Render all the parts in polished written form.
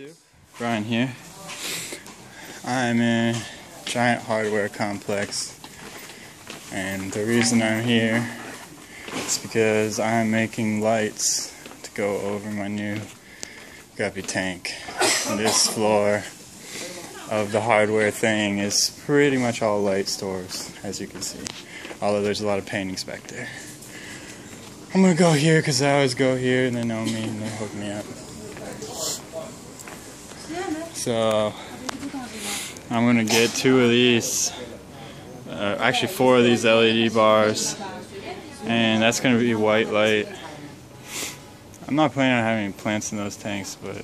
YouTube. Brian here. I'm in a giant hardware complex, and the reason I'm here is because I'm making lights to go over my new guppy tank. And this floor of the hardware thing is pretty much all light stores, as you can see, although there's a lot of paintings back there. I'm gonna go here because I always go here and they know me and they hook me up. So I'm gonna get 2 of these, actually 4 of these LED bars, and that's gonna be white light. I'm not planning on having plants in those tanks, but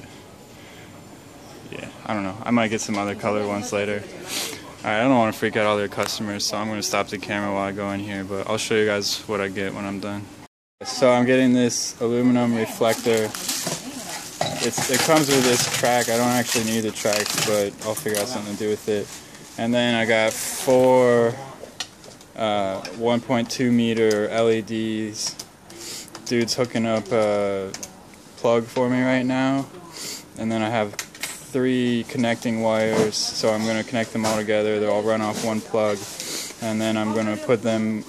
yeah, I don't know. I might get some other colored ones later. I don't want to freak out all their customers, so I'm gonna stop the camera while I go in here, but I'll show you guys what I get when I'm done. So I'm getting this aluminum reflector. It comes with this track. I don't actually need the tracks, but I'll figure out something to do with it. And then I got 4 1.2 meter LEDs. Dude's hooking up a plug for me right now. And then I have 3 connecting wires, so I'm going to connect them all together. They'll all run off one plug. And then I'm going to put them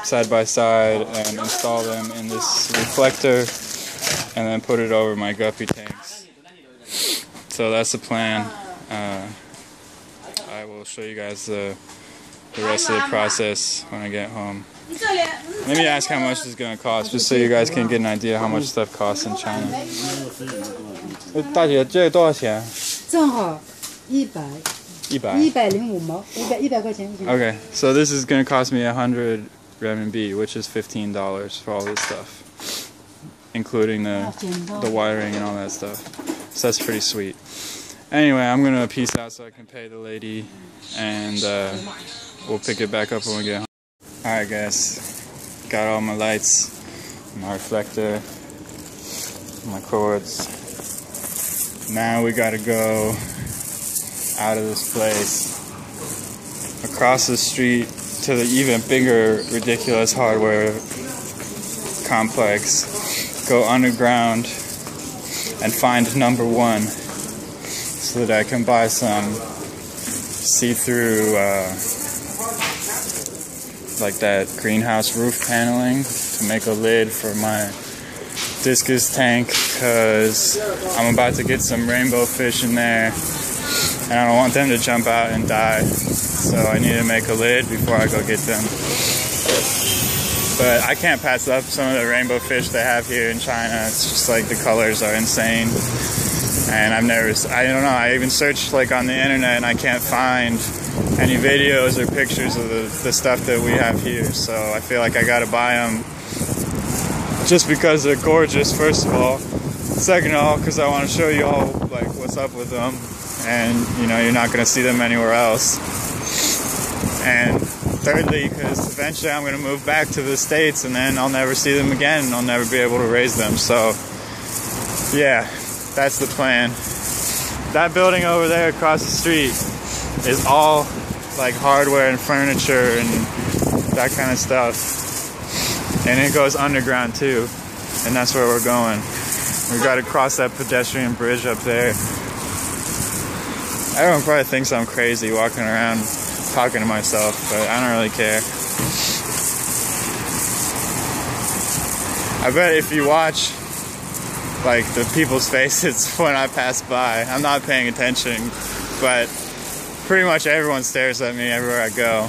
side by side and install them in this reflector, and then put it over my guppy tanks. So that's the plan. I will show you guys the rest of the process when I get home. Let me ask how much this is going to cost, just so you guys can get an idea how much stuff costs in China. 大姐，这个多少钱？正好100 105毛，100块钱。Okay, so this is going to cost me 100 RMB, which is $15 for all this stuff, including the wiring and all that stuff. So that's pretty sweet. Anyway, I'm going to peace out so I can pay the lady, and we'll pick it back up when we get home. Alright guys, got all my lights, my reflector, my cords. Now we gotta go out of this place, across the street to the even bigger, ridiculous hardware complex, go underground and find number 1 so that I can buy some see-through like that greenhouse roof paneling to make a lid for my discus tank, because I'm about to get some rainbow fish in there and I don't want them to jump out and die, so I need to make a lid before I go get them. But I can't pass up some of the rainbow fish they have here in China. It's just like the colors are insane, and I don't know, I even searched like on the internet and I can't find any videos or pictures of the stuff that we have here, so I feel like I gotta buy them just because they're gorgeous, first of all. Second of all, because I want to show you all like what's up with them, and you know, you're not gonna see them anywhere else. And thirdly, because eventually I'm gonna move back to the States and then I'll never see them again and I'll never be able to raise them. So yeah, that's the plan. That building over there across the street is all like hardware and furniture and that kind of stuff, and it goes underground too, and that's where we're going. We got to cross that pedestrian bridge up there. Everyone probably thinks I'm crazy walking around talking to myself, but I don't really care. I bet if you watch like the people's faces when I pass by, I'm not paying attention, but pretty much everyone stares at me everywhere I go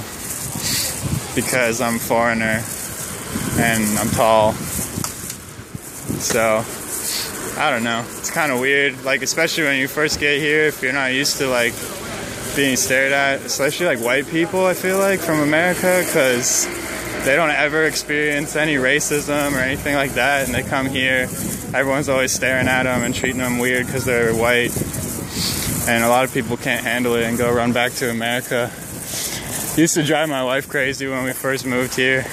because I'm a foreigner and I'm tall. So I don't know, it's kind of weird, like especially when you first get here, if you're not used to like being stared at, especially like white people, I feel like, from America, because they don't ever experience any racism or anything like that, and they come here, everyone's always staring at them and treating them weird because they're white. And a lot of people can't handle it and go run back to America. It used to drive my wife crazy when we first moved here.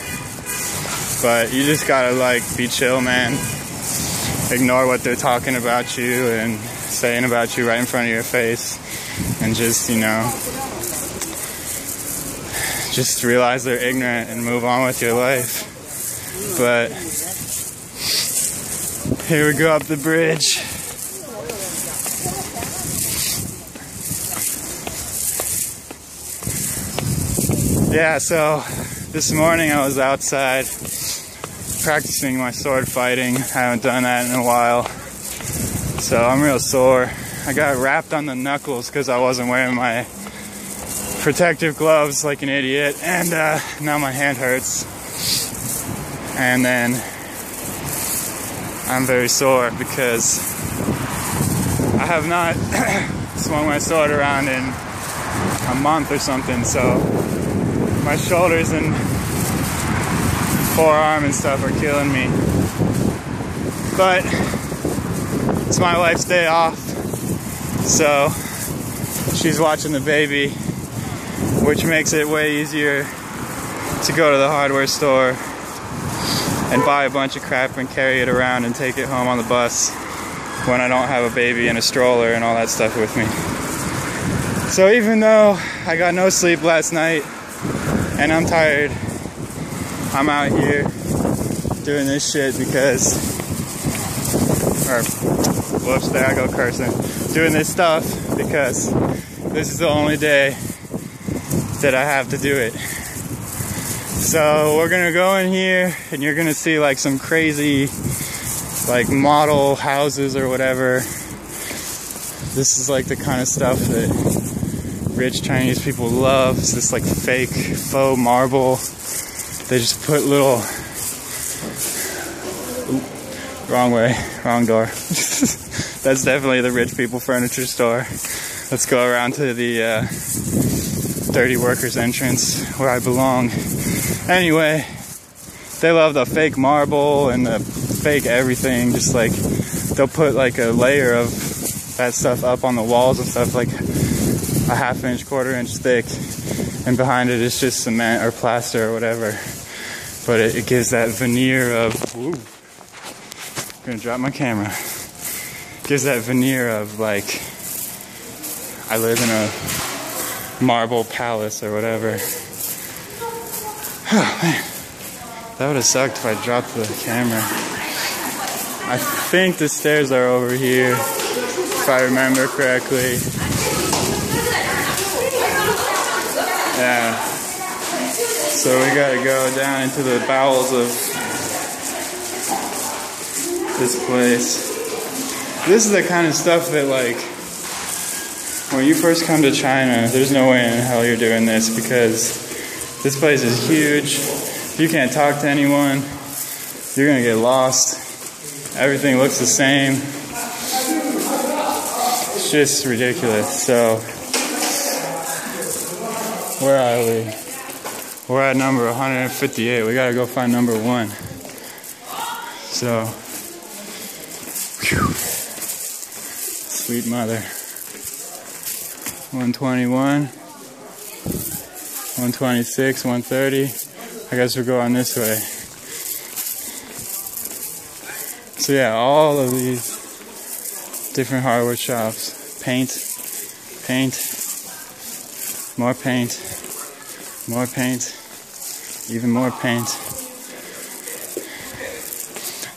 But you just gotta like be chill, man. Ignore what they're talking about you and saying about you right in front of your face. And just, you know, just realize they're ignorant and move on with your life. But here we go up the bridge. Yeah, so this morning I was outside practicing my sword fighting. I haven't done that in a while, so I'm real sore. I got wrapped on the knuckles because I wasn't wearing my protective gloves like an idiot, and now my hand hurts. And then I'm very sore because I have not swung my sword around in a month or something, so my shoulders and forearm and stuff are killing me. But it's my wife's day off, so she's watching the baby, which makes it way easier to go to the hardware store and buy a bunch of crap and carry it around and take it home on the bus when I don't have a baby and a stroller and all that stuff with me. So even though I got no sleep last night and I'm tired, I'm out here doing this shit because, whoops, there I go cursing, doing this stuff because this is the only day that I have to do it. So we're gonna go in here and you're gonna see like some crazy like model houses or whatever. This is like the kind of stuff that rich Chinese people love. It's this like fake faux marble. They just put little, wrong way, wrong door. That's definitely the rich people furniture store. Let's go around to the dirty workers entrance where I belong. Anyway, they love the fake marble and the fake everything. Just like they'll put like a layer of that stuff up on the walls and stuff, like a half-inch, quarter-inch thick, and behind it is just cement or plaster or whatever. But it gives that veneer of, ooh, I'm gonna drop my camera. Gives that veneer of like I live in a marble palace or whatever. Oh man, that would have sucked if I dropped the camera. I think the stairs are over here, if I remember correctly. Yeah. So we gotta go down into the bowels of this place. This is the kind of stuff that, like, when you first come to China, there's no way in hell you're doing this because this place is huge. You can't talk to anyone. You're gonna get lost. Everything looks the same. It's just ridiculous. So, where are we? We're at number 158. We gotta go find number 1. So, whew. Sweet mother. 121, 126, 130. I guess we'll go on this way. So yeah, all of these different hardware shops. Paint, more paint, more paint, even more paint.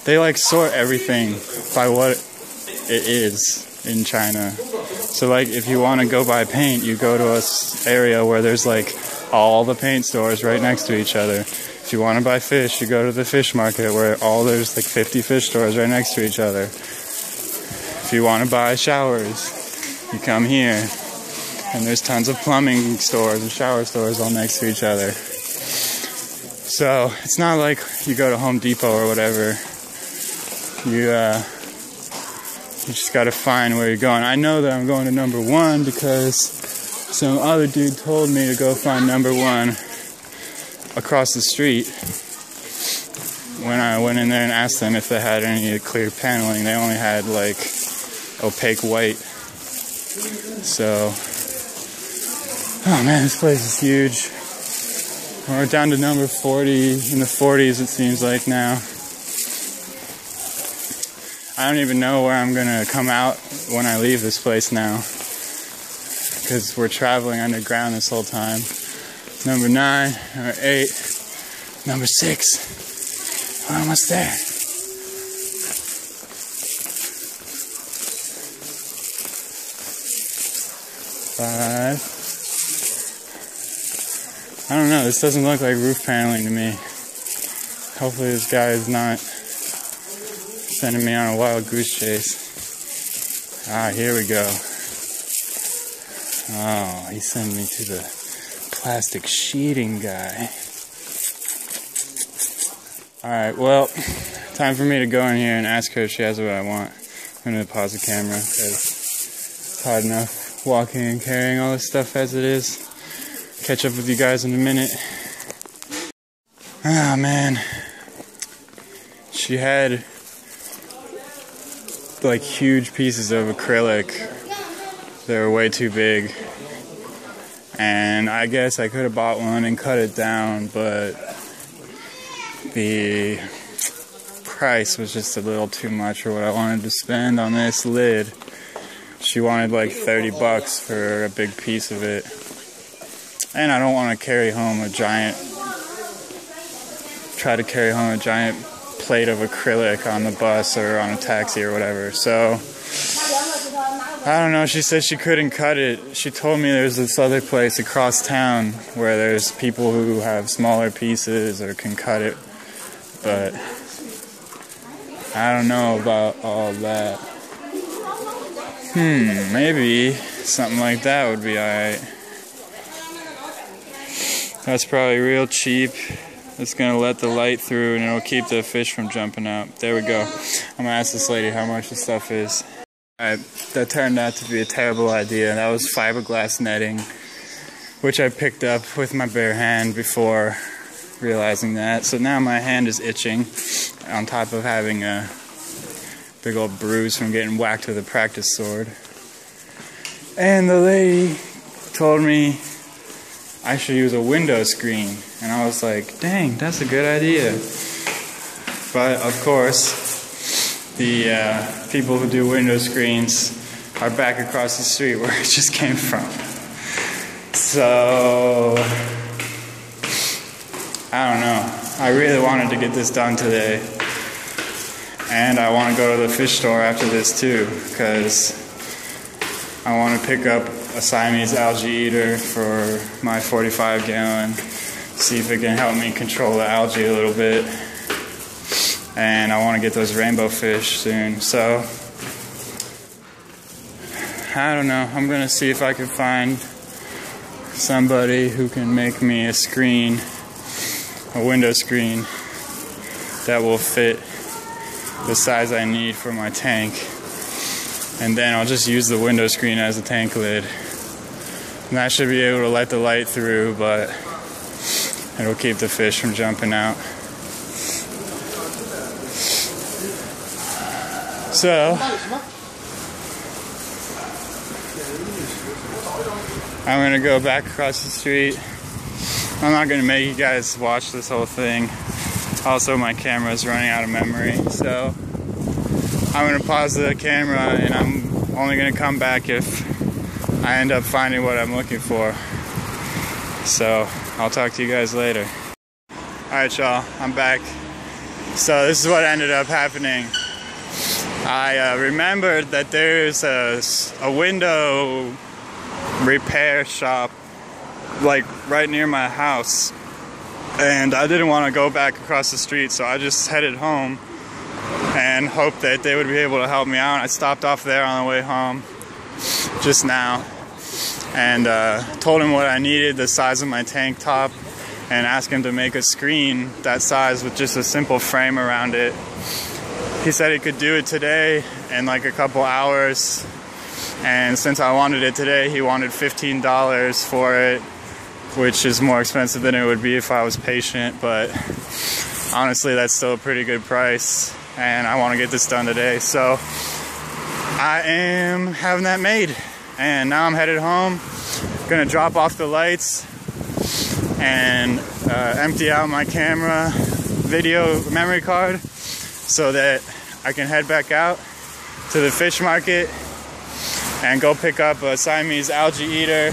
They like sort everything by what it is in China. So like if you want to go buy paint, you go to an area where there's like all the paint stores right next to each other. If you want to buy fish, you go to the fish market where there's like 50 fish stores right next to each other. If you want to buy showers, you come here and there's tons of plumbing stores and shower stores all next to each other. So it's not like you go to Home Depot or whatever. You just gotta find where you're going. I know that I'm going to number 1 because some other dude told me to go find number 1 across the street. When I went in there and asked them if they had any clear paneling, they only had like opaque white. So, oh man, this place is huge. We're down to number 40, in the 40s it seems like now. I don't even know where I'm gonna come out when I leave this place now, because we're traveling underground this whole time. Number 9, number 8, number 6. We're almost there. I don't know, this doesn't look like roof paneling to me. Hopefully this guy is not sending me on a wild goose chase. Ah, here we go. Oh, he's sending me to the plastic sheeting guy. Alright, well, time for me to go in here and ask her if she has what I want. I'm going to pause the camera because it's hard enough walking and carrying all this stuff as it is. Catch up with you guys in a minute. Ah, man. She had like huge pieces of acrylic. They were way too big. And I guess I could have bought one and cut it down, but the price was just a little too much for what I wanted to spend on this lid. She wanted like 30 bucks for a big piece of it. And I don't want to carry home a giant plate of acrylic on the bus or on a taxi or whatever. So I don't know, she said she couldn't cut it. She told me there's this other place across town where there's people who have smaller pieces or can cut it. But I don't know about all that. Maybe something like that would be alright. That's probably real cheap. It's gonna let the light through and it'll keep the fish from jumping out. There we go. I'm gonna ask this lady how much the stuff is. Alright, that turned out to be a terrible idea. That was fiberglass netting, which I picked up with my bare hand before realizing that. So now my hand is itching on top of having a big old bruise from getting whacked with a practice sword. And the lady told me I should use a window screen. And I was like, dang, that's a good idea. But of course, the people who do window screens are back across the street where it just came from. So I don't know. I really wanted to get this done today. And I want to go to the fish store after this too, because I want to pick up a Siamese algae eater for my 45 gallon. See if it can help me control the algae a little bit. And I want to get those rainbow fish soon. So I don't know. I'm going to see if I can find somebody who can make me a screen, a window screen that will fit the size I need for my tank. And then I'll just use the window screen as a tank lid. And that should be able to let the light through, but it'll keep the fish from jumping out. So I'm gonna go back across the street. I'm not gonna make you guys watch this whole thing. Also, my camera is running out of memory, so I'm gonna pause the camera and I'm only gonna come back if I end up finding what I'm looking for. So I'll talk to you guys later. Alright y'all, I'm back. So this is what ended up happening. I remembered that there's a window repair shop like right near my house, and I didn't want to go back across the street, so I just headed home and hoped that they would be able to help me out. I stopped off there on the way home just now and told him what I needed, the size of my tank top, and asked him to make a screen that size with just a simple frame around it. He said he could do it today in like a couple hours, and since I wanted it today, he wanted $15 for it, which is more expensive than it would be if I was patient, but honestly that's still a pretty good price, and I want to get this done today. So I am having that made, and now I'm headed home. Gonna drop off the lights and empty out my camera video memory card so that I can head back out to the fish market and go pick up a Siamese algae eater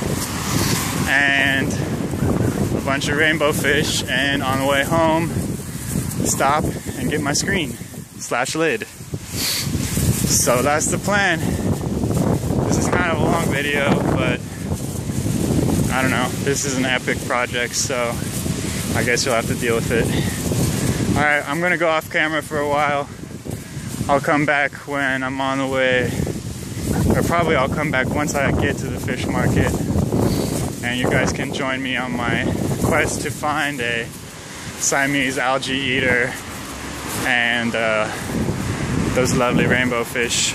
and a bunch of rainbow fish, and on the way home stop and get my screen / lid. So that's the plan. This is kind of a long video, but I don't know. This is an epic project, so I guess you'll have to deal with it. Alright, I'm gonna go off camera for a while. I'll come back when I'm on the way, or probably I'll come back once I get to the fish market, and you guys can join me on my quest to find a Siamese algae eater and those lovely rainbow fish.